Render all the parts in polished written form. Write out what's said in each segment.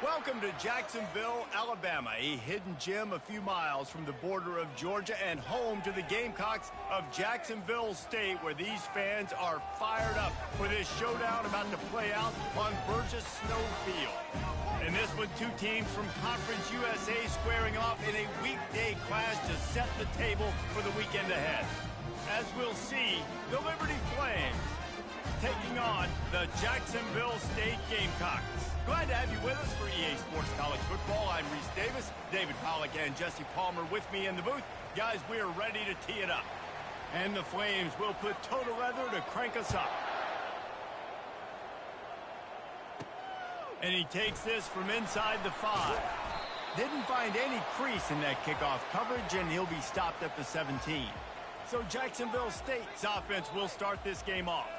Welcome to Jacksonville, Alabama, a hidden gem a few miles from the border of Georgia and home to the Gamecocks of Jacksonville State, where these fans are fired up for this showdown about to play out on Burgess Snow Field. And this one, two teams from Conference USA squaring off in a weekday clash to set the table for the weekend ahead. As we'll see, the Liberty Flames taking on the Jacksonville State Gamecocks. Glad to have you with us for EA Sports College Football. I'm Reese Davis, David Pollack, and Jesse Palmer with me in the booth. Guys, we are ready to tee it up. And the Flames will put total leather to crank us up. And he takes this from inside the 5. Didn't find any crease in that kickoff coverage, and he'll be stopped at the 17. So Jacksonville State's offense will start this game off.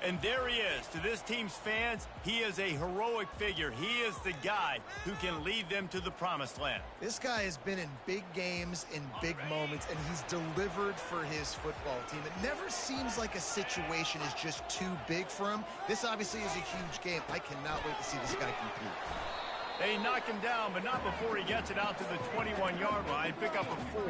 And there he is. To this team's fans, he is a heroic figure. He is the guy who can lead them to the promised land. This guy has been in big games, in big moments, and he's delivered for his football team. It never seems like a situation is just too big for him. This obviously is a huge game. I cannot wait to see this guy compete. They knock him down, but not before he gets it out to the 21-yard line. Pick up a 4.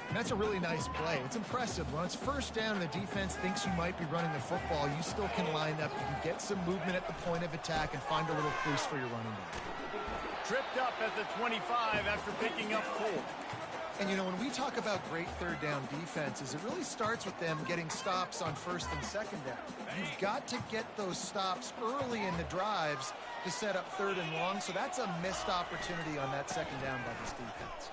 And that's a really nice play. It's impressive. When it's first down and the defense thinks you might be running the football, you still can line up. You can get some movement at the point of attack and find a little crease for your running back. Tripped up at the 25 after picking up 4. And, you know, when we talk about great third down defenses, it really starts with them getting stops on first and second down. You've got to get those stops early in the drives to set up third and long, so that's a missed opportunity on that second down by this defense.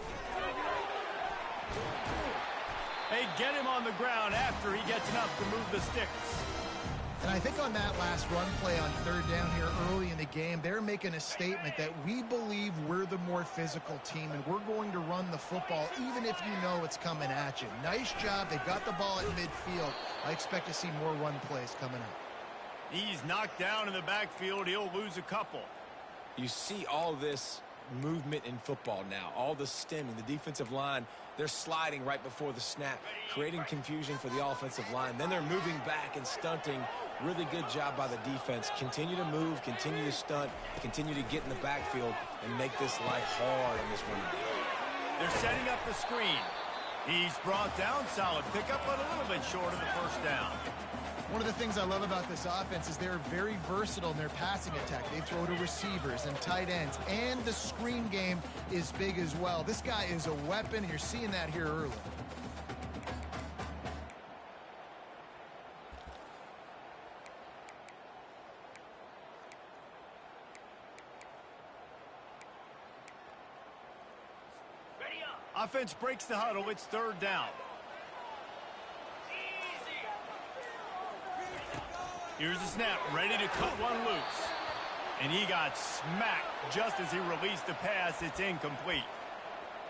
They get him on the ground after he gets enough to move the sticks. And I think on that last run play on third down here early in the game, they're making a statement that we believe we're the more physical team and we're going to run the football even if you know it's coming at you. Nice job. They've got the ball at midfield. I expect to see more run plays coming up. He's knocked down in the backfield. He'll lose a couple. You see all this movement in football now, all the stemming, the defensive line, they're sliding right before the snap, creating confusion for the offensive line. Then they're moving back and stunting. Really good job by the defense. Continue to move, continue to stunt, continue to get in the backfield and make this life hard on this running back. They're setting up the screen. He's brought down, solid pickup, but a little bit short of the first down. One of the things I love about this offense is they're very versatile in their passing attack. They throw to receivers and tight ends, and the screen game is big as well. This guy is a weapon, and you're seeing that here early. Offense breaks the huddle. It's third down. Here's the snap, ready to cut one loose. And he got smacked just as he released the pass. It's incomplete.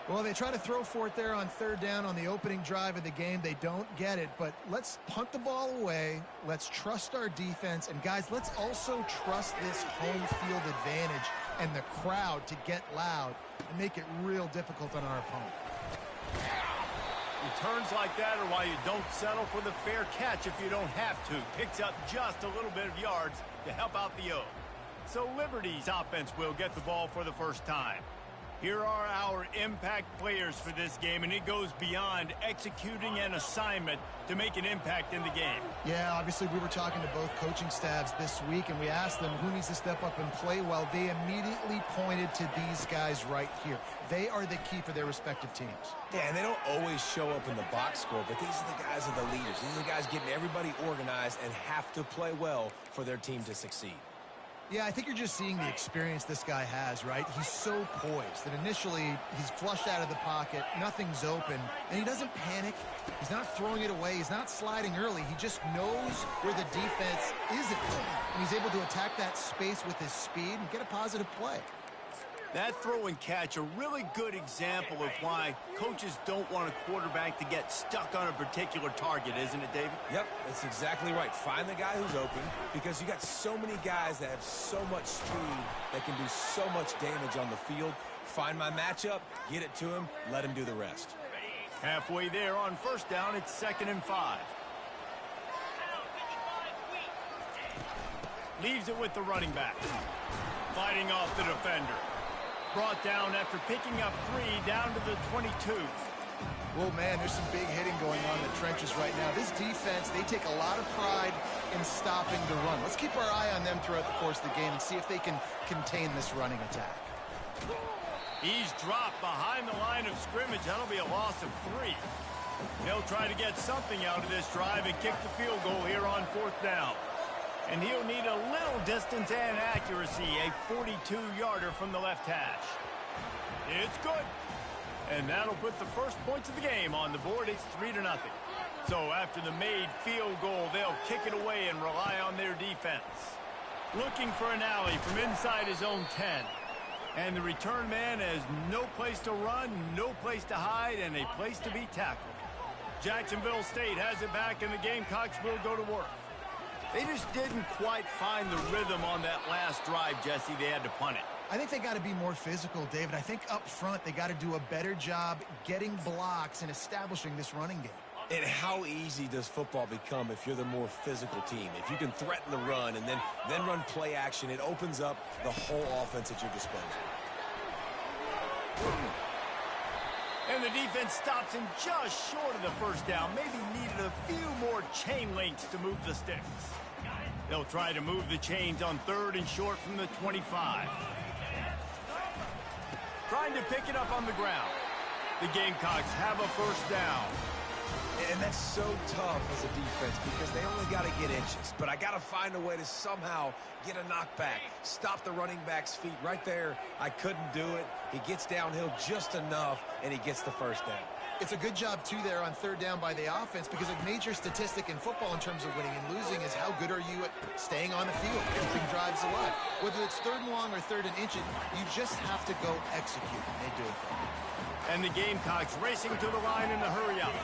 Well, they try to throw for it there on third down on the opening drive of the game. They don't get it, but let's punt the ball away. Let's trust our defense. And, guys, let's also trust this home field advantage and the crowd to get loud and make it real difficult on our opponent. Returns like that are why you don't settle for the fair catch if you don't have to. Picks up just a little bit of yards to help out the O. So Liberty's offense will get the ball for the first time. Here are our impact players for this game, and it goes beyond executing an assignment to make an impact in the game. Yeah, obviously we were talking to both coaching staffs this week, and we asked them who needs to step up and play well. They immediately pointed to these guys right here. They are the key for their respective teams. Yeah, and they don't always show up in the box score, but these are the guys that are the leaders. These are the guys getting everybody organized and have to play well for their team to succeed. Yeah, I think you're just seeing the experience this guy has, right? He's so poised that initially he's flushed out of the pocket, nothing's open, and he doesn't panic. He's not throwing it away. He's not sliding early. He just knows where the defense isn't, and he's able to attack that space with his speed and get a positive play. That throw and catch, a really good example of why coaches don't want a quarterback to get stuck on a particular target, isn't it, David? Yep, that's exactly right. Find the guy who's open because you got so many guys that have so much speed that can do so much damage on the field. Find my matchup, get it to him, let him do the rest. Halfway there on first down, it's 2nd and 5. Leaves it with the running back. Fighting off the defender. Brought down after picking up 3 down to the 22. Well, man, there's some big hitting going on in the trenches right now. This defense, they take a lot of pride in stopping the run. Let's keep our eye on them throughout the course of the game and see if they can contain this running attack. He's dropped behind the line of scrimmage. That'll be a loss of 3. They'll try to get something out of this drive and kick the field goal here on 4th down. And he'll need a little distance and accuracy, a 42-yarder from the left hash. It's good. And that'll put the first points of the game on the board. It's 3-0. So after the made field goal, they'll kick it away and rely on their defense. Looking for an alley from inside his own 10. And the return man has no place to run, no place to hide, and a place to be tackled. Jacksonville State has it back, and the Gamecocks will go to work. They just didn't quite find the rhythm on that last drive, Jesse. They had to punt it. I think they got to be more physical, David. I think up front they got to do a better job getting blocks and establishing this running game. And how easy does football become if you're the more physical team? If you can threaten the run and then run play action, it opens up the whole offense at your disposal. And the defense stops him just short of the first down. Maybe needed a few more chain links to move the sticks. They'll try to move the chains on 3rd and short from the 25. Trying to pick it up on the ground. The Gamecocks have a first down. And that's so tough as a defense because they only got to get inches. But I got to find a way to somehow get a knockback, stop the running back's feet right there. I couldn't do it. He gets downhill just enough, and he gets the first down. It's a good job, too, there on 3rd down by the offense because a major statistic in football in terms of winning and losing is how good are you at staying on the field, keeping drives alive. Whether it's 3rd and long or 3rd and inches, you just have to go execute, and they do it. And the Gamecocks racing to the line in the hurry up.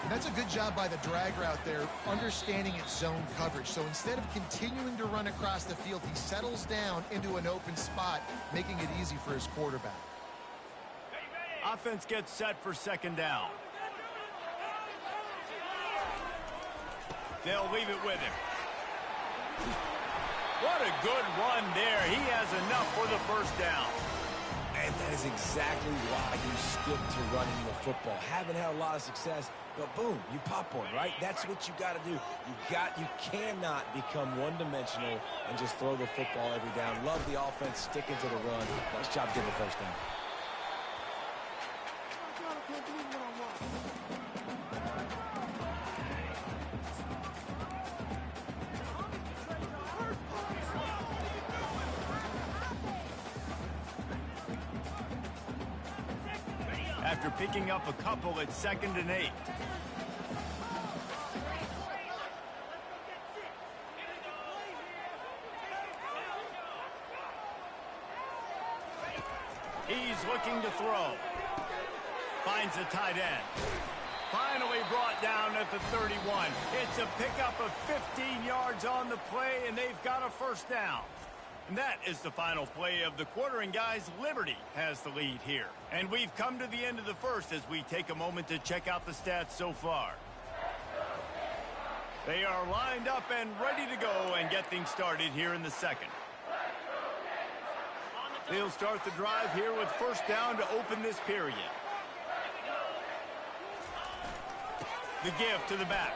And that's a good job by the drag route there, understanding its zone coverage. So instead of continuing to run across the field, he settles down into an open spot, making it easy for his quarterback. Offense gets set for 2nd down. They'll leave it with him. What a good run there. He has enough for the first down. And that is exactly why you stick to running the football. Haven't had a lot of success, but boom, you pop one, right? That's what you got to do. You cannot become one-dimensional and just throw the football every down. Love the offense, sticking to the run. Nice job getting the first down. After picking up a couple at 2nd and 8. He's looking to throw. Finds the tight end. Finally brought down at the 31. It's a pickup of 15 yards on the play, and they've got a first down. And that is the final play of the quarter, and guys, Liberty has the lead here. And we've come to the end of the first as we take a moment to check out the stats so far. They are lined up and ready to go and get things started here in the second. They'll start the drive here with first down to open this period. The give to the back.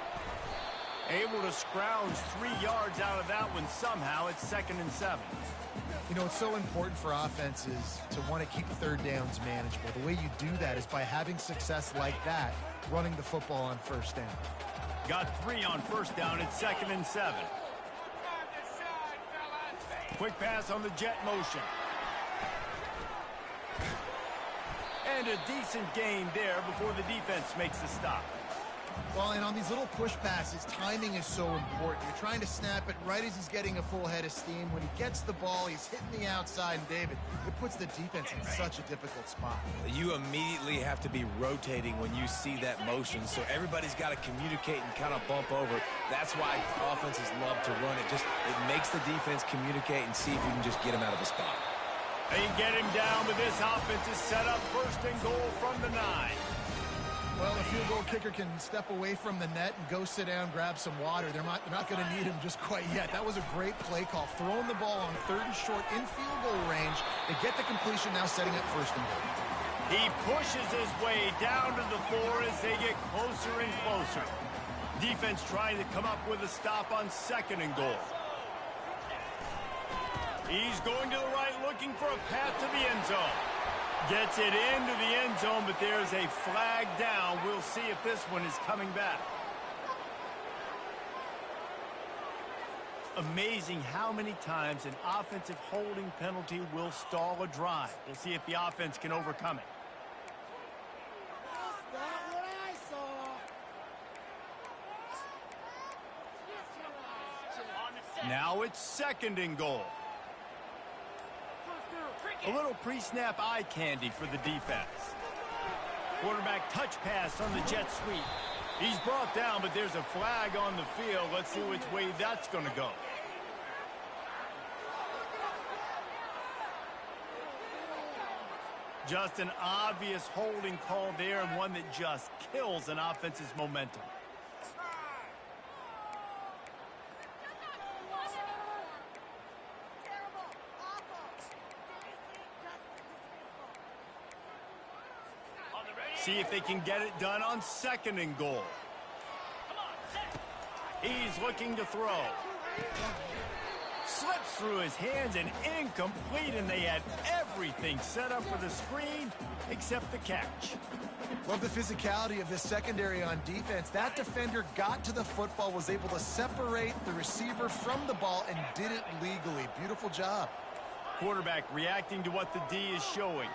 Able to scrounge 3 yards out of that one somehow. It's 2nd and 7. You know, it's so important for offenses to want to keep 3rd downs manageable. The way you do that is by having success like that, running the football on first down. Got 3 on first down. It's 2nd and 7. Quick pass on the jet motion. And a decent gain there before the defense makes the stop. Well, and on these little push passes, timing is so important. You're trying to snap it right as he's getting a full head of steam. When he gets the ball, he's hitting the outside, and David, it puts the defense in such a difficult spot. You immediately have to be rotating when you see that motion, so everybody's got to communicate and kind of bump over. That's why offenses love to run it. It makes the defense communicate and see if you can just get him out of the spot. They get him down, but this offense is set up 1st and goal from the 9. Well, a field goal kicker can step away from the net and go sit down, grab some water. They're not going to need him just quite yet. That was a great play call. Throwing the ball on 3rd and short in field goal range. They get the completion, now setting up 1st and goal. He pushes his way down to the floor as they get closer and closer. Defense trying to come up with a stop on 2nd and goal. He's going to the right, looking for a path to the end zone. Gets it into the end zone, but there's a flag down. We'll see if this one is coming back. Amazing how many times an offensive holding penalty will stall a drive. We'll see if the offense can overcome it. That's not what I saw. Now it's 2nd and goal. A little pre-snap eye candy for the defense. Quarterback touch pass on the jet sweep. He's brought down, but there's a flag on the field. Let's see which way that's going to go. Just an obvious holding call there, and one that just kills an offense's momentum. See if they can get it done on 2nd and goal. He's looking to throw. Slips through his hands and incomplete, and they had everything set up for the screen except the catch. Love the physicality of this secondary on defense. That defender got to the football, was able to separate the receiver from the ball, and did it legally. Beautiful job. Quarterback reacting to what the D is showing.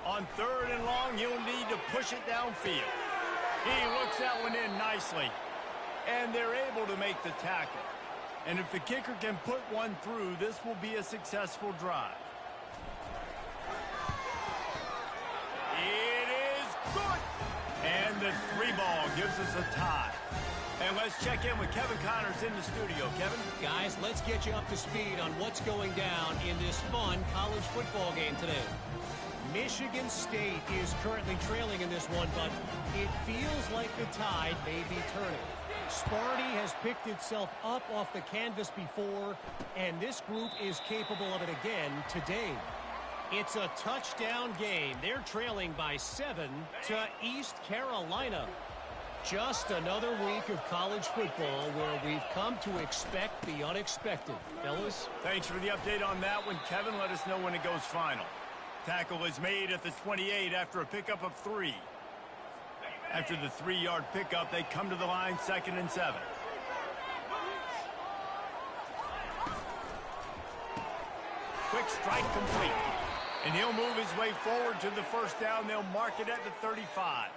On 3rd and long, he'll need to push it downfield. He looks that one in nicely. And they're able to make the tackle. And if the kicker can put one through, this will be a successful drive. It is good. And the 3 ball gives us a tie. And let's check in with Kevin Connors in the studio. Kevin? Guys, let's get you up to speed on what's going down in this fun college football game today. Michigan State is currently trailing in this one, but it feels like the tide may be turning. Sparty has picked itself up off the canvas before, and this group is capable of it again today. It's a touchdown game. They're trailing by 7 to East Carolina. Just another week of college football where we've come to expect the unexpected. Fellas? Thanks for the update on that one, Kevin. Let us know when it goes final. Tackle is made at the 28 after a pickup of 3. After the 3-yard pickup, they come to the line 2nd and 7. Quick strike complete. And he'll move his way forward to the 1st down. They'll mark it at the 35.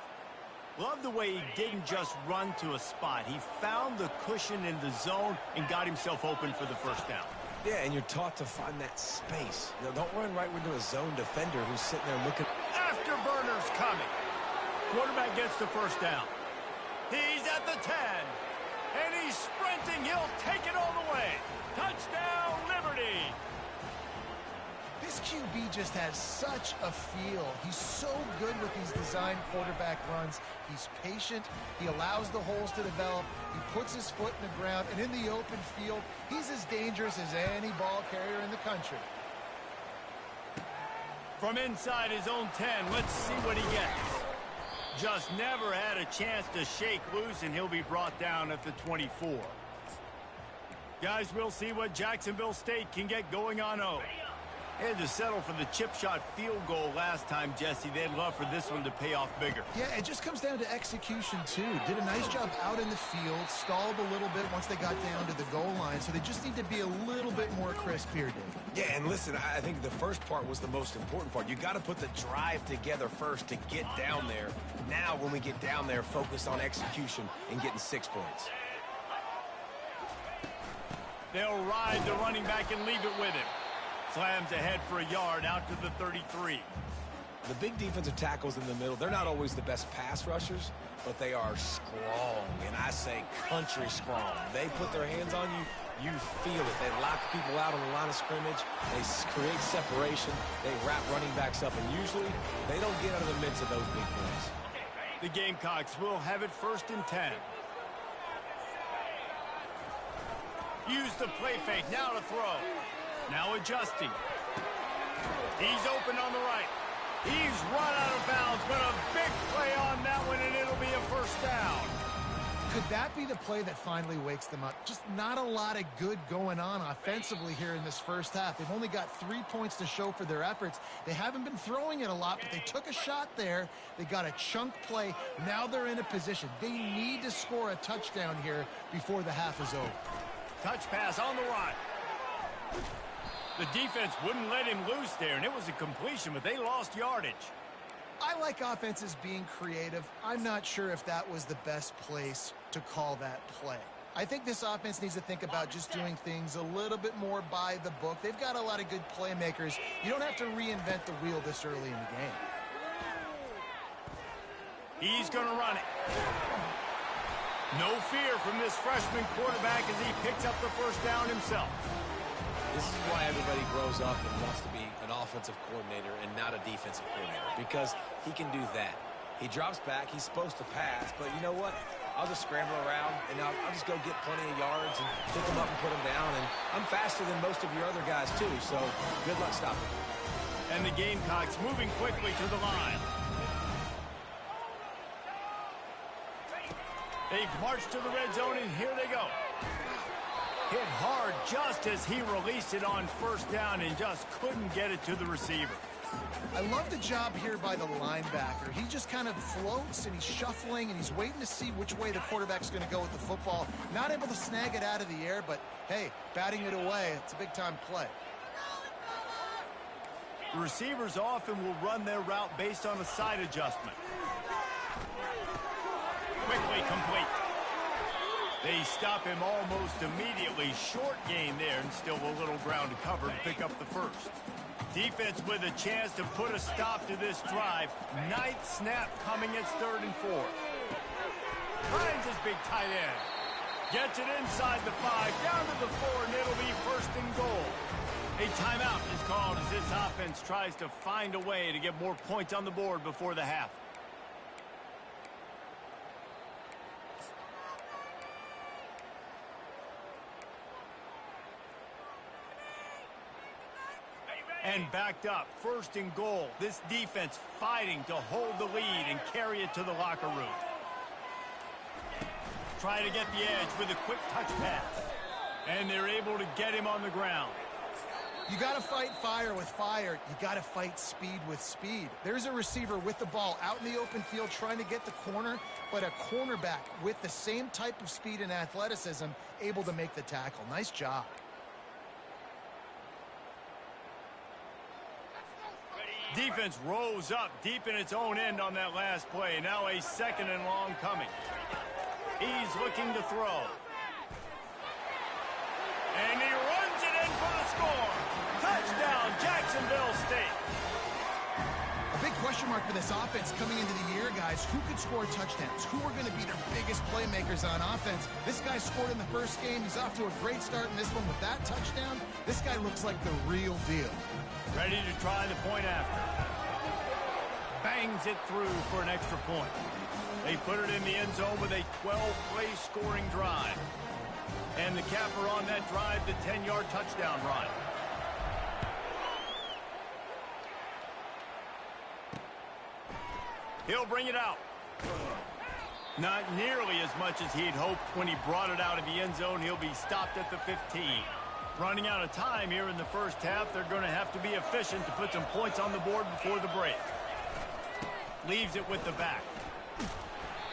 Love the way he didn't just run to a spot. He found the cushion in the zone and got himself open for the 1st down. Yeah, and you're taught to find that space. You know, don't run right into a zone defender who's sitting there looking. Afterburner's coming. Quarterback gets the 1st down. He's at the 10. And he's sprinting. He'll take it all the way. Touchdown, Liberty. This QB just has such a feel. He's so good with these design quarterback runs. He's patient. He allows the holes to develop. He puts his foot in the ground. And in the open field, he's as dangerous as any ball carrier in the country. From inside his own 10, let's see what he gets. Just never had a chance to shake loose, and he'll be brought down at the 24. Guys, we'll see what Jacksonville State can get going on 0. They had to settle for the chip shot field goal last time, Jesse. They'd love for this one to pay off bigger. Yeah, it just comes down to execution, too. Did a nice job out in the field, stalled a little bit once they got down to the goal line, so they just need to be a little bit more crisp here, Dave. Yeah, and listen, I think the first part was the most important part. You got to put the drive together first to get down there. Now, when we get down there, focus on execution and getting 6 points. They'll ride the running back and leave it with him. Slams ahead for a yard out to the 33. The big defensive tackles in the middle, they're not always the best pass rushers, but they are strong, and I say country strong. They put their hands on you, you feel it. They lock people out on the line of scrimmage. They create separation. They wrap running backs up, and usually they don't get out of the midst of those big plays. The Gamecocks will have it 1st and 10. Use the play fake, now to throw. Now adjusting. He's open on the right. He's run out of bounds, but a big play on that one, and it'll be a 1st down. Could that be the play that finally wakes them up? Just not a lot of good going on offensively here in this first half. They've only got 3 points to show for their efforts. They haven't been throwing it a lot, but they took a shot there. They got a chunk play. Now they're in a position. They need to score a touchdown here before the half is over. Touch pass on the right. The defense wouldn't let him loose there, and it was a completion, but they lost yardage. I like offenses being creative. I'm not sure if that was the best place to call that play. I think this offense needs to think about just doing things a little bit more by the book. They've got a lot of good playmakers. You don't have to reinvent the wheel this early in the game. He's going to run it. No fear from this freshman quarterback as he picks up the 1st down himself. This is why everybody grows up and wants to be an offensive coordinator and not a defensive coordinator, because he can do that. He drops back. He's supposed to pass, but you know what? I'll just scramble around, and I'll just go get plenty of yards and pick them up and put them down, and I'm faster than most of your other guys, too, so good luck stopping. And the Gamecocks moving quickly to the line. They've marched to the red zone, and here they go. Hit hard just as he released it on 1st down and just couldn't get it to the receiver. I love the job here by the linebacker. He just kind of floats, and he's shuffling, and he's waiting to see which way the quarterback's going to go with the football. Not able to snag it out of the air, but, hey, batting it away, it's a big-time play. The receivers often will run their route based on a side adjustment. Quickly complete. They stop him almost immediately. Short gain there, and still a little ground to cover to pick up the 1st. Defense with a chance to put a stop to this drive. 9th snap coming. It's 3rd and 4. Finds his big tight end. Gets it inside the 5, down to the 4, and it'll be 1st and goal. A timeout is called as this offense tries to find a way to get more points on the board before the half. And backed up, 1st and goal. This defense fighting to hold the lead and carry it to the locker room. Try to get the edge with a quick touch pass. And they're able to get him on the ground. You got to fight fire with fire. You got to fight speed with speed. There's a receiver with the ball out in the open field trying to get the corner, but a cornerback with the same type of speed and athleticism able to make the tackle. Nice job. Defense rose up deep in its own end on that last play. Now a 2nd and long coming. He's looking to throw. And he runs it in for the score. Touchdown, Jacksonville State. A big question mark for this offense coming into the year, guys. Who could score touchdowns? Who are going to be their biggest playmakers on offense? This guy scored in the 1st game. He's off to a great start in this one with that touchdown. This guy looks like the real deal. Ready to try the point after. Bangs it through for an extra point. They put it in the end zone with a 12-play scoring drive. And the capper on that drive, the 10-yard touchdown run. He'll bring it out. Not nearly as much as he'd hoped when he brought it out of the end zone. He'll be stopped at the 15. Running out of time here in the 1st half. They're going to have to be efficient to put some points on the board before the break. Leaves it with the back.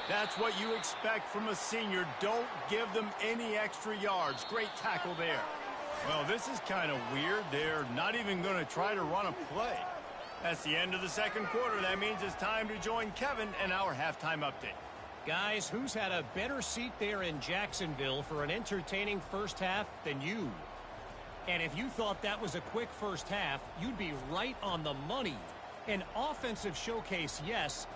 That's what you expect from a senior. Don't give them any extra yards. Great tackle there. Well, this is kind of weird. They're not even going to try to run a play. That's the end of the 2nd quarter. That means it's time to join Kevin and our halftime update. Guys, who's had a better seat there in Jacksonville for an entertaining 1st half than you? And if you thought that was a quick 1st half, you'd be right on the money. An offensive showcase, yes,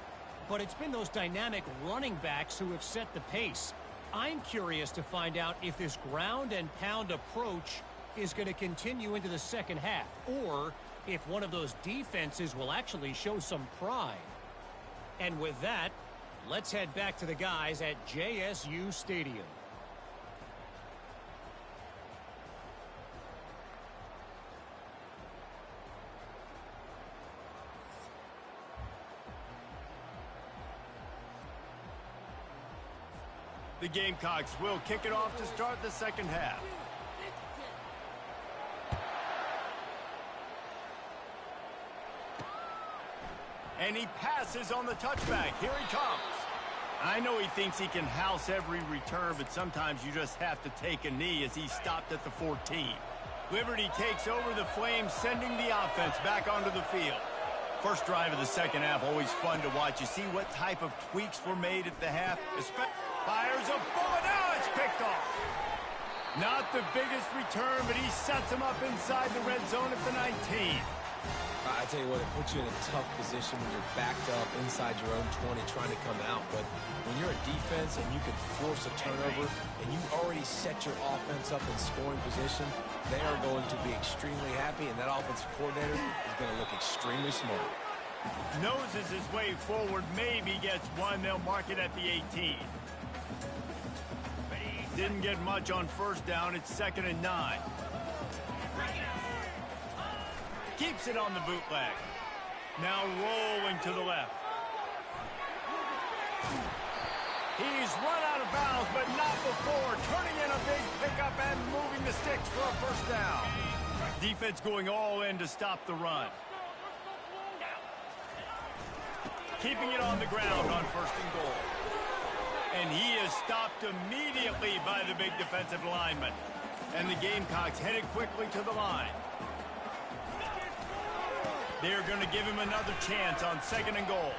but it's been those dynamic running backs who have set the pace. I'm curious to find out if this ground and pound approach is going to continue into the 2nd half, or if one of those defenses will actually show some pride. And with that, Let's head back to the guys at JSU Stadium. The Gamecocks will kick it off to start the second half. And he passes on the touchback. Here he comes. I know he thinks he can house every return, but sometimes you just have to take a knee as he stopped at the 14. Liberty takes over the Flames, sending the offense back onto the field. First drive of the second half, always fun to watch. You see what type of tweaks were made at the half. Fires a bullet. Now it's picked off. Not the biggest return, but he sets him up inside the red zone at the 19. I tell you what, it puts you in a tough position when you're backed up inside your own 20 trying to come out. But when you're a defense and you can force a turnover and you already set your offense up in scoring position, they are going to be extremely happy, and that offensive coordinator is going to look extremely smart. Noses his way forward, maybe gets one. They'll mark it at the 18. Didn't get much on first down. It's 2nd and 9. Keeps it on the bootleg. Now rolling to the left. He's run out of bounds, but not before. Turning in a big pickup and moving the sticks for a first down. Defense going all in to stop the run. Keeping it on the ground on 1st and goal. And he is stopped immediately by the big defensive lineman. And the Gamecocks headed quickly to the line. They're going to give him another chance on 2nd and goal.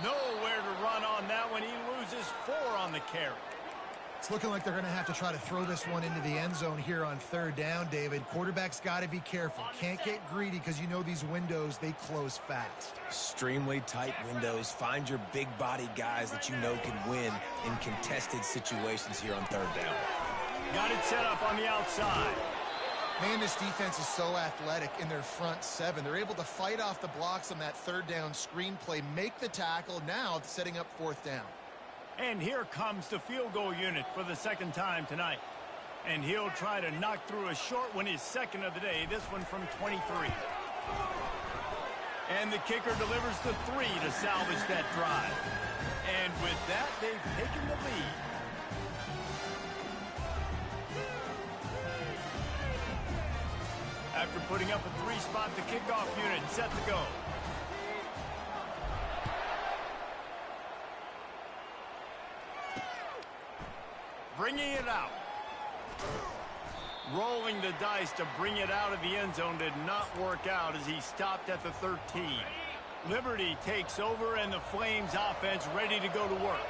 Nowhere to run on that one. He loses 4 on the carry. It's looking like they're going to have to try to throw this one into the end zone here on 3rd down, David. Quarterback's got to be careful. Can't get greedy because you know these windows, they close fast. Extremely tight windows. Find your big-bodied guys that you know can win in contested situations here on 3rd down. Got it set up on the outside. Man, this defense is so athletic in their front 7. They're able to fight off the blocks on that 3rd down screen play, make the tackle, now setting up 4th down. And here comes the field goal unit for the 2nd time tonight. And he'll try to knock through a short one, his 2nd of the day, this one from 23. And the kicker delivers the 3 to salvage that drive. And with that, they've taken the lead. After putting up a 3-spot, the kickoff unit set to go. Bringing it out. Rolling the dice to bring it out of the end zone did not work out as he stopped at the 13. Liberty takes over and the Flames offense ready to go to work.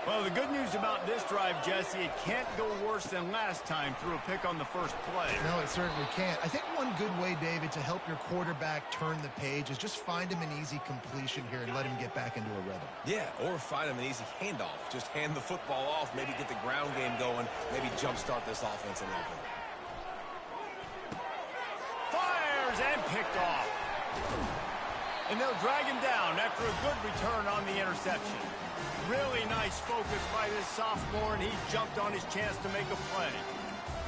Well, the good news about this drive, Jesse, it can't go worse than last time through a pick on the first play. No, it certainly can't. I think one good way, David, to help your quarterback turn the page is just find him an easy completion here and let him get back into a rhythm. Yeah, or find him an easy handoff. Just hand the football off, maybe get the ground game going, maybe jumpstart this offense a little bit. Fires and picked off. And they'll drag him down after a good return on the interception. Really nice focus by this sophomore, and he jumped on his chance to make a play.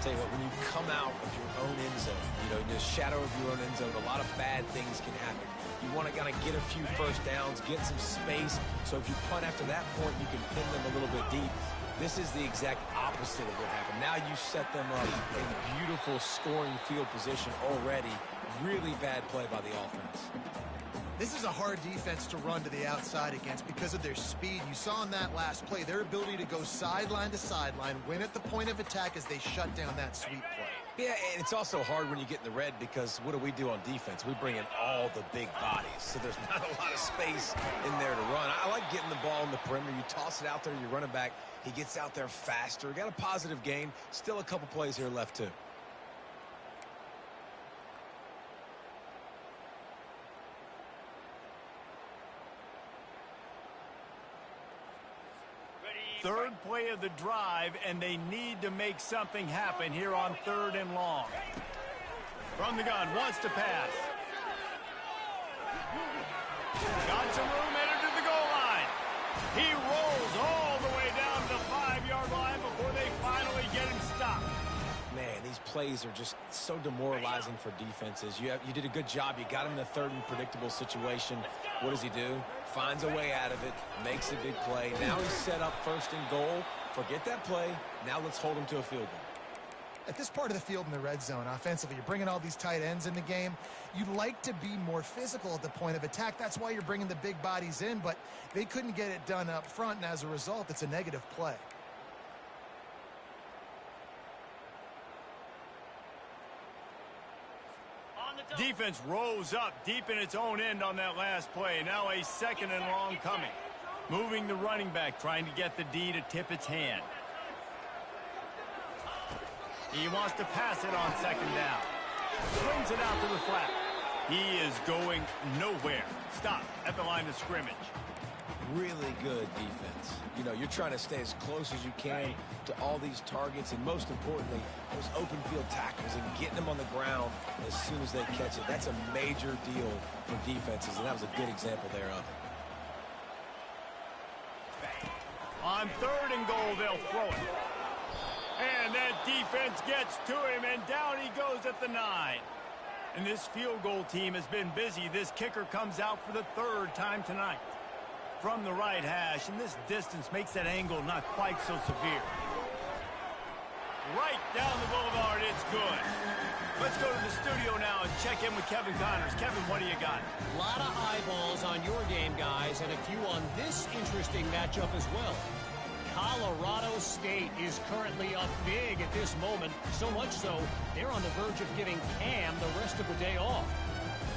Tell you what, when you come out of your own end zone, you know, in the shadow of your own end zone, a lot of bad things can happen. You want to kind of get a few first downs, get some space, so if you punt after that point, you can pin them a little bit deep. This is the exact opposite of what happened. Now you set them up in beautiful scoring field position already. Really bad play by the offense. This is a hard defense to run to the outside against because of their speed. You saw in that last play their ability to go sideline to sideline, win at the point of attack as they shut down that sweep play. Yeah, and it's also hard when you get in the red because what do we do on defense? We bring in all the big bodies, so there's not a lot of space in there to run. I like getting the ball in the perimeter. You toss it out there, you run it back. He gets out there faster. Got a positive game. Still a couple plays here left, too. Third play of the drive, and they need to make something happen here on 3rd and long. From the gun, wants to pass. Got some room, headed to the goal line. He rolls all the way down to the 5-yard line before they finally get him stopped. Man, these plays are just so demoralizing for defenses. You did a good job. You got him in a third and predictable situation. What does he do? Finds a way out of it, makes a big play. Now he's set up first and goal. Forget that play. Now let's hold him to a field goal. At this part of the field in the red zone, offensively, you're bringing all these tight ends in the game. You'd like to be more physical at the point of attack. That's why you're bringing the big bodies in, but they couldn't get it done up front, and as a result, it's a negative play. Defense rose up deep in its own end on that last play. Now a 2nd and long coming. Moving the running back, trying to get the D to tip its hand. He wants to pass it on 2nd down. Swings it out to the flat. He is going nowhere. Stop at the line of scrimmage. Really good defense. You know, you're trying to stay as close as you can to all these targets, and most importantly, those open field tackles and getting them on the ground as soon as they catch it. That's a major deal for defenses, and that was a good example there of it. On 3rd and goal, they'll throw it. And that defense gets to him, and down he goes at the 9. And this field goal team has been busy. This kicker comes out for the 3rd time tonight. From the right hash, and this distance makes that angle not quite so severe. Right down the boulevard, it's good. Let's go to the studio now and check in with Kevin Connors. Kevin, what do you got? A lot of eyeballs on your game, guys, and a few on this interesting matchup as well. Colorado State is currently up big at this moment, so much so they're on the verge of giving Cam the rest of the day off.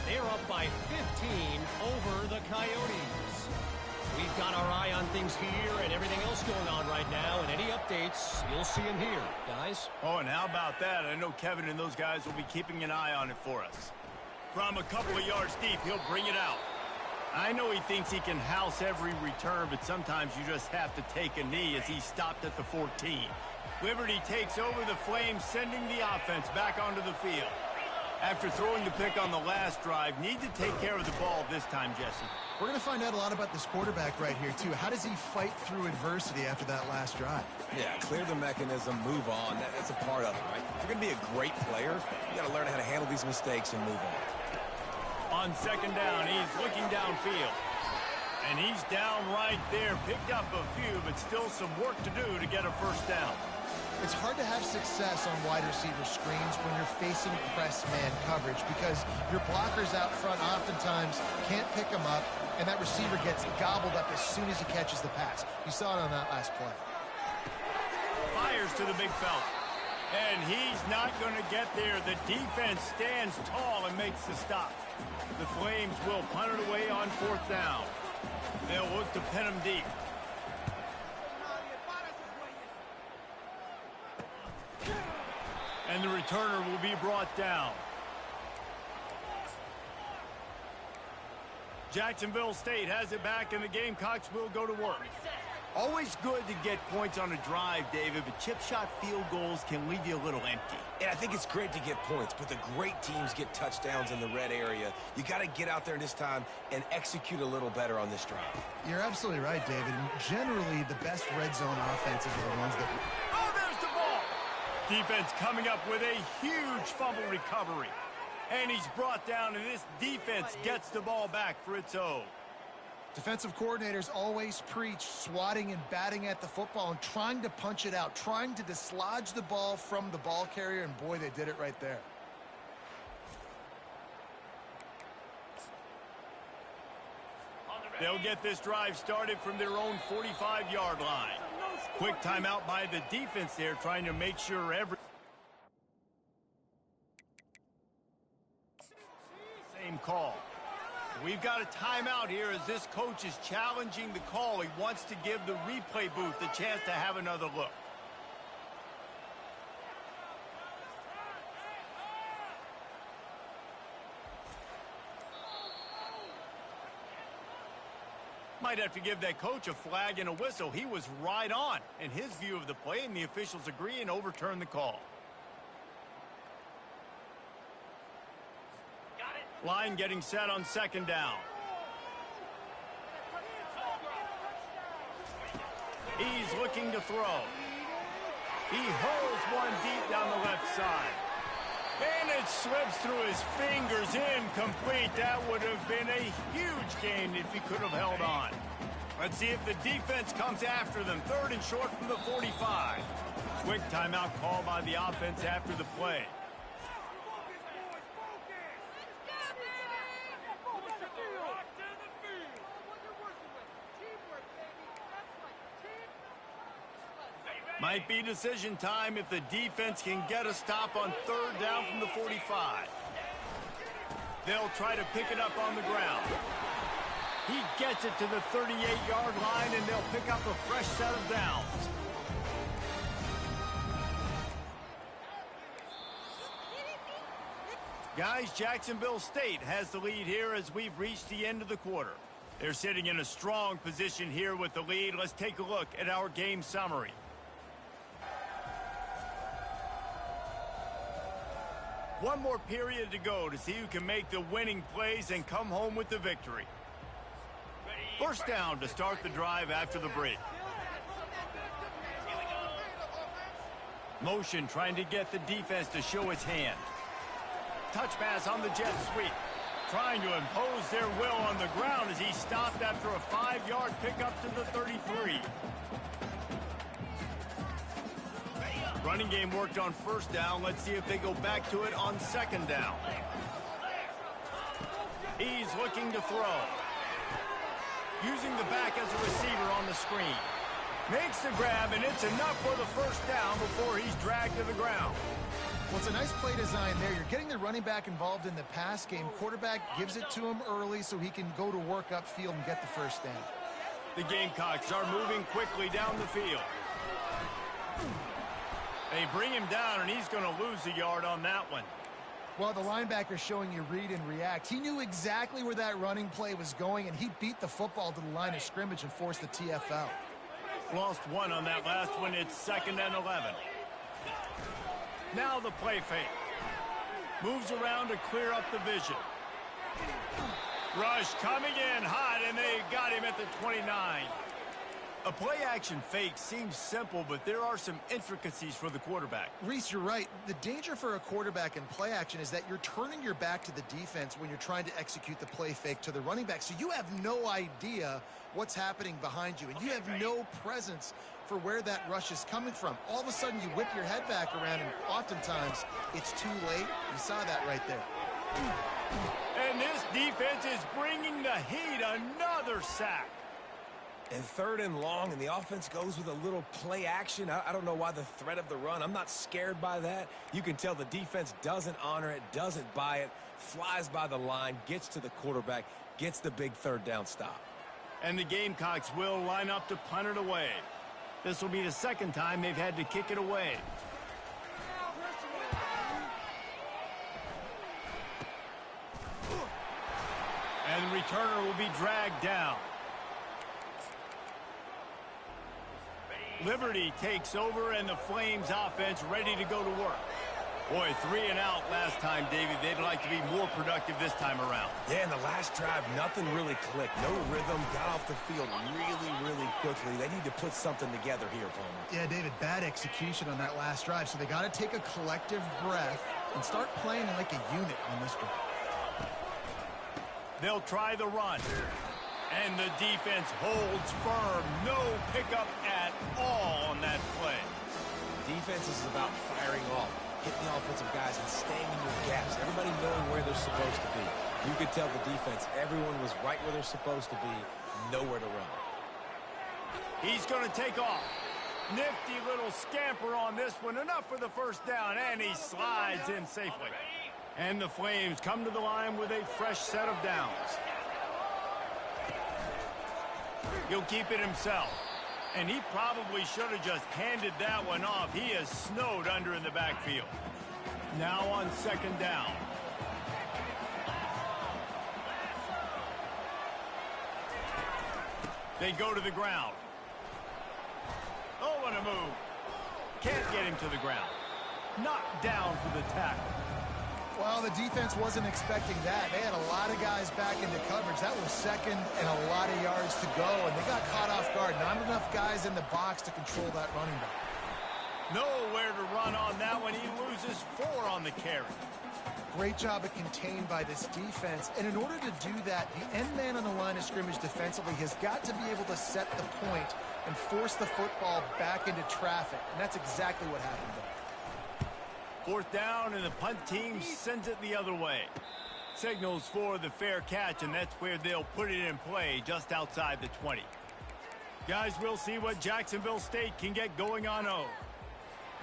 They're up by 15 over the Coyotes. We've got our eye on things here and everything else going on right now, and any updates, you'll see them here, guys. Oh, and how about that? I know Kevin and those guys will be keeping an eye on it for us. From a couple of yards deep, he'll bring it out. I know he thinks he can house every return, but sometimes you just have to take a knee as he stopped at the 14. Liberty takes over the Flames, sending the offense back onto the field. After throwing the pick on the last drive, need to take care of the ball this time, Jesse. We're going to find out a lot about this quarterback right here, too. How does he fight through adversity after that last drive? Yeah, clear the mechanism, move on. That's a part of it, right? If you're going to be a great player, you got to learn how to handle these mistakes and move on. On 2nd down, he's looking downfield. And he's down right there. Picked up a few, but still some work to do to get a 1st down. It's hard to have success on wide receiver screens when you're facing press man coverage because your blockers out front oftentimes can't pick them up, and that receiver gets gobbled up as soon as he catches the pass. You saw it on that last play. Fires to the big fella. And he's not going to get there. The defense stands tall and makes the stop. The Flames will punt it away on 4th down. They'll look to pin him deep. And the returner will be brought down. Jacksonville State has it back, and the Gamecocks will go to work. Always good to get points on a drive, David, but chip shot field goals can leave you a little empty. And I think it's great to get points, but the great teams get touchdowns in the red area. You got to get out there this time and execute a little better on this drive. You're absolutely right, David. And generally, the best red zone offenses are the ones that... Oh, there's the ball! Defense coming up with a huge fumble recovery. And he's brought down, and this defense gets the ball back for its own. Defensive coordinators always preach swatting and batting at the football and trying to punch it out, trying to dislodge the ball from the ball carrier, and boy, they did it right there. They'll get this drive started from their own 45-yard line. Quick timeout by the defense there, trying to make sure same call. We've got a timeout here as this coach is challenging the call. He wants to give the replay booth the chance to have another look. Might have to give that coach a flag and a whistle. He was right on in his view of the play, and the officials agree and overturn the call. Line getting set on 2nd down. He's looking to throw. He hurls one deep down the left side. And it slips through his fingers, incomplete. That would have been a huge gain if he could have held on. Let's see if the defense comes after them. 3rd and short from the 45. Quick timeout call by the offense after the play. Might be decision time if the defense can get a stop on 3rd down from the 45. They'll try to pick it up on the ground. He gets it to the 38-yard line, and they'll pick up a fresh set of downs. Guys, Jacksonville State has the lead here as we've reached the end of the quarter. They're sitting in a strong position here with the lead. Let's take a look at our game summary. One more period to go to see who can make the winning plays and come home with the victory. 1st down to start the drive after the break. Motion trying to get the defense to show its hand. Touch pass on the jet sweep. Trying to impose their will on the ground as he stopped after a 5-yard pickup to the 33. Running game worked on 1st down. Let's see if they go back to it on 2nd down. He's looking to throw. Using the back as a receiver on the screen. Makes the grab, and it's enough for the 1st down before he's dragged to the ground. Well, it's a nice play design there. You're getting the running back involved in the pass game. Quarterback gives it to him early so he can go to work upfield and get the 1st down. The Gamecocks are moving quickly down the field. They bring him down, and he's going to lose a yard on that one. Well, the linebacker's showing you read and react. He knew exactly where that running play was going, and he beat the football to the line of scrimmage and forced the TFL. Lost 1 on that last one. It's 2nd and 11. Now the play fake. Moves around to clear up the vision. Rush coming in hot, and they got him at the 29. A play-action fake seems simple, but there are some intricacies for the quarterback. Reese, you're right. The danger for a quarterback in play-action is that you're turning your back to the defense when you're trying to execute the play fake to the running back. So you have no idea what's happening behind you, and you have no presence for where that rush is coming from. All of a sudden, you whip your head back around, and oftentimes it's too late. You saw that right there. And this defense is bringing the heat. Another sack. And 3rd and long, and the offense goes with a little play action. I don't know why the threat of the run. I'm not scared by that. You can tell the defense doesn't honor it, doesn't buy it, flies by the line, gets to the quarterback, gets the big 3rd down stop. And the Gamecocks will line up to punt it away. This will be the 2nd time they've had to kick it away. And the returner will be dragged down. Liberty takes over, and the Flames offense ready to go to work. Boy, 3 and out last time, David. They'd like to be more productive this time around. Yeah, in the last drive, nothing really clicked. No rhythm, got off the field really quickly. They need to put something together here, Palmer. Yeah, David, bad execution on that last drive, so they got to take a collective breath and start playing like a unit on this one. They'll try the run. And the defense holds firm. No pickup at all on that play. Defense is about firing off, hitting the offensive guys and staying in your gaps. Everybody knowing where they're supposed to be. You could tell the defense, everyone was right where they're supposed to be, nowhere to run. He's going to take off. Nifty little scamper on this one. Enough for the 1st down, and he slides in safely. And the Flames come to the line with a fresh set of downs. He'll keep it himself. And he probably should have just handed that one off. He is snowed under in the backfield. Now on 2nd down. They go to the ground. Oh, what a move. Can't get him to the ground. Knocked down for the tackle. Well, the defense wasn't expecting that. They had a lot of guys back into coverage. That was second and a lot of yards to go, and they got caught off guard. Not enough guys in the box to control that running back. Nowhere to run on that one. He loses 4 on the carry. Great job of contained by this defense. And in order to do that, the end man on the line of scrimmage defensively has got to be able to set the point and force the football back into traffic. And that's exactly what happened there. 4th down, and the punt team sends it the other way. Signals for the fair catch, and that's where they'll put it in play, just outside the 20. Guys, we'll see what Jacksonville State can get going on 0.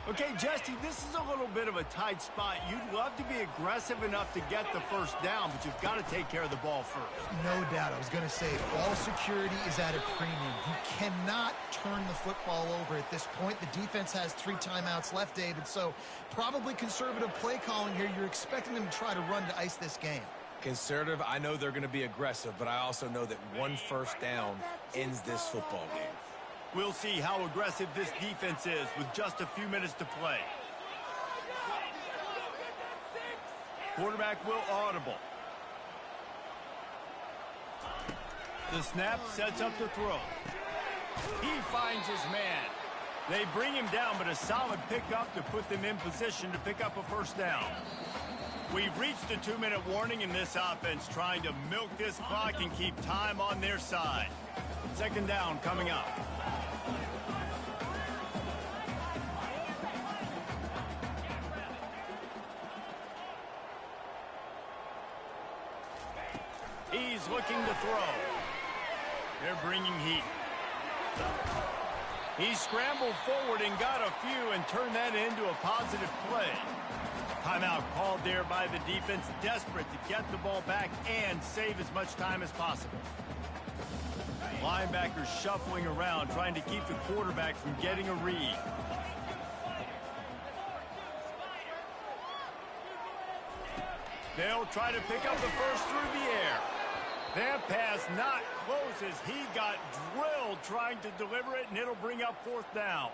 Okay, Jesse, this is a little bit of a tight spot. You'd love to be aggressive enough to get the first down, but you've got to take care of the ball first. No doubt. I was going to say, ball security is at a premium. You cannot turn the football over at this point. The defense has 3 timeouts left, David, so probably conservative play calling here. You're expecting them to try to run to ice this game. Conservative, I know they're going to be aggressive, but I also know that 1 first down ends this football game. We'll see how aggressive this defense is with just a few minutes to play. Quarterback will audible. The snap sets up the throw. He finds his man. They bring him down, but a solid pickup to put them in position to pick up a first down. We've reached a 2-minute warning in this offense, trying to milk this clock and keep time on their side. 2nd down coming up. He's looking to throw. They're bringing heat. He scrambled forward and got a few and turned that into a positive play. Timeout called there by the defense, desperate to get the ball back and save as much time as possible. Linebackers shuffling around, trying to keep the quarterback from getting a read. They'll try to pick up the first through the air. That pass not close as he got drilled trying to deliver it, and it'll bring up 4th down.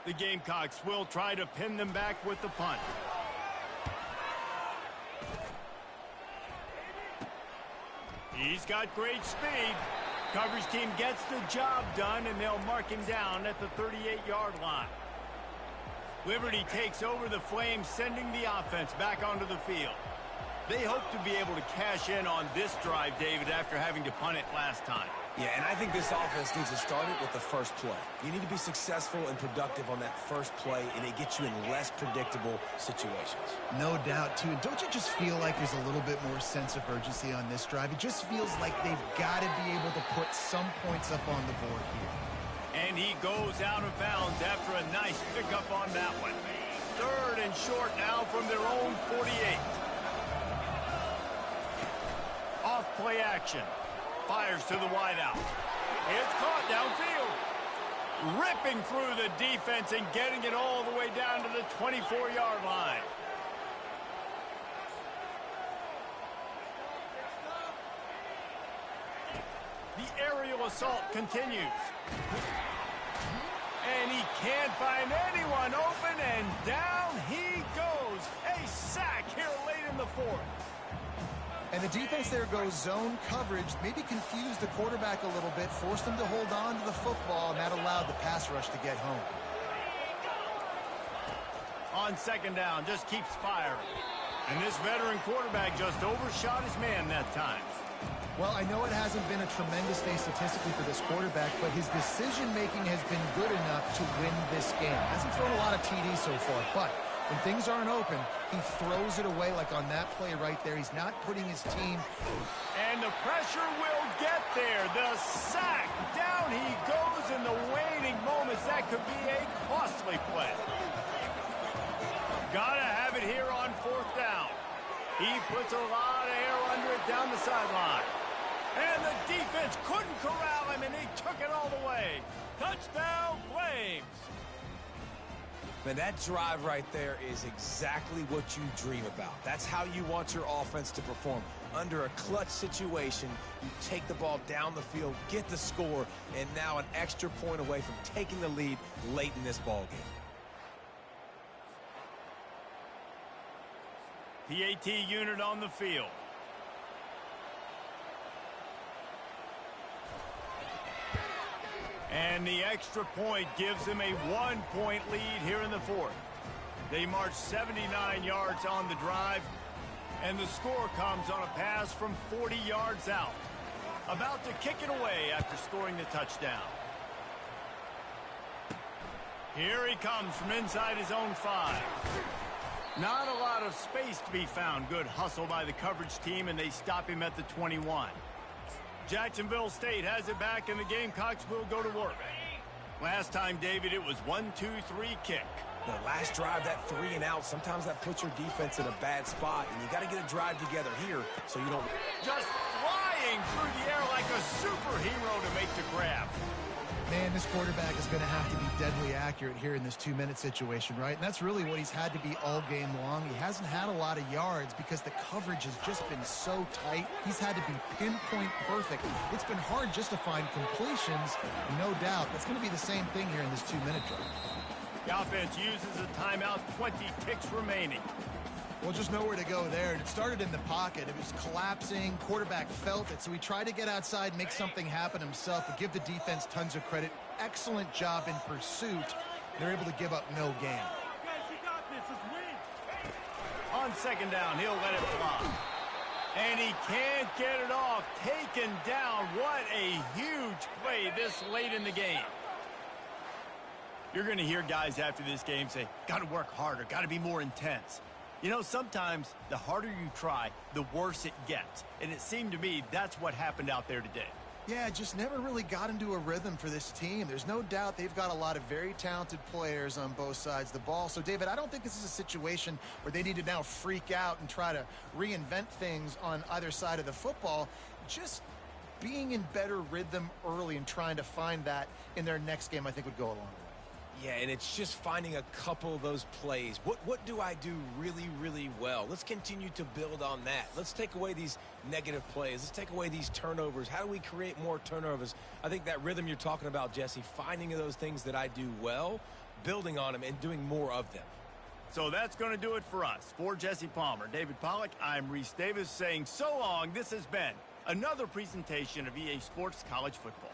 The Gamecocks will try to pin them back with the punt. He's got great speed. Coverage team gets the job done, and they'll mark him down at the 38-yard line. Liberty takes over the Flames, sending the offense back onto the field. They hope to be able to cash in on this drive, David, after having to punt it last time. Yeah, and I think this offense needs to start it with the first play. You need to be successful and productive on that first play, and it gets you in less predictable situations. No doubt, too. And don't you just feel like there's a little bit more sense of urgency on this drive? It just feels like they've got to be able to put some points up on the board here. And he goes out of bounds after a nice pickup on that one. 3rd and short now from their own 48. Off play action. Fires to the wideout. It's caught downfield. Ripping through the defense and getting it all the way down to the 24-yard line. The aerial assault continues. And he can't find anyone open, and down he goes. A sack here late in the 4th. And the defense there goes zone coverage, maybe confused the quarterback a little bit, forced him to hold on to the football, and that allowed the pass rush to get home. On 2nd down, just keeps firing. And this veteran quarterback just overshot his man that time. Well, I know it hasn't been a tremendous day statistically for this quarterback, but his decision-making has been good enough to win this game. Hasn't thrown a lot of TDs so far, but when things aren't open, he throws it away like on that play right there. He's not putting his team. And the pressure will get there. The sack. Down he goes in the waning moments. That could be a costly play. Gotta have it here on 4th down. He puts a lot of air under it down the sideline. And the defense couldn't corral him, and he took it all the way. Touchdown, Flames. Man, that drive right there is exactly what you dream about. That's how you want your offense to perform. Under a clutch situation, you take the ball down the field, get the score, and now an extra point away from taking the lead late in this ball game. PAT unit on the field. And the extra point gives them a 1-point lead here in the fourth. They march 79 yards on the drive, and the score comes on a pass from 40 yards out. About to kick it away after scoring the touchdown. Here he comes from inside his own 5. Not a lot of space to be found. Good hustle by the coverage team, and they stop him at the 21. Jacksonville State has it back, and the Gamecocks will go to work. Last time, David, it was 1-2-3 kick. The last drive, that 3 and out, sometimes that puts your defense in a bad spot, and you got to get a drive together here so you don't... Just flying through the air like a superhero to make the grab. Man, this quarterback is going to have to be deadly accurate here in this 2-minute situation, right? And that's really what he's had to be all game long. He hasn't had a lot of yards because the coverage has just been so tight. He's had to be pinpoint perfect. It's been hard just to find completions. No doubt. That's going to be the same thing here in this 2-minute drive. The offense uses a timeout, 20 ticks remaining. Well, just nowhere to go there. It started in the pocket. It was collapsing. Quarterback felt it, so he tried to get outside, make something happen himself, but give the defense tons of credit. Excellent job in pursuit. They're able to give up no gain. On second down, he'll let it fly. And he can't get it off. Taken down. What a huge play this late in the game. You're going to hear guys after this game say, got to work harder, got to be more intense. You know, sometimes the harder you try, the worse it gets. And it seemed to me that's what happened out there today. Yeah, just never really got into a rhythm for this team. There's no doubt they've got a lot of very talented players on both sides of the ball. So, David, I don't think this is a situation where they need to now freak out and try to reinvent things on either side of the football. Just being in better rhythm early and trying to find that in their next game, I think, would go a long way. Yeah, and it's just finding a couple of those plays. What do I do really, really well? Let's continue to build on that. Let's take away these negative plays. Let's take away these turnovers. How do we create more turnovers? I think that rhythm you're talking about, Jesse, finding those things that I do well, building on them, and doing more of them. So that's going to do it for us. For Jesse Palmer, David Pollack, I'm Reese Davis saying so long. This has been another presentation of EA Sports College Football.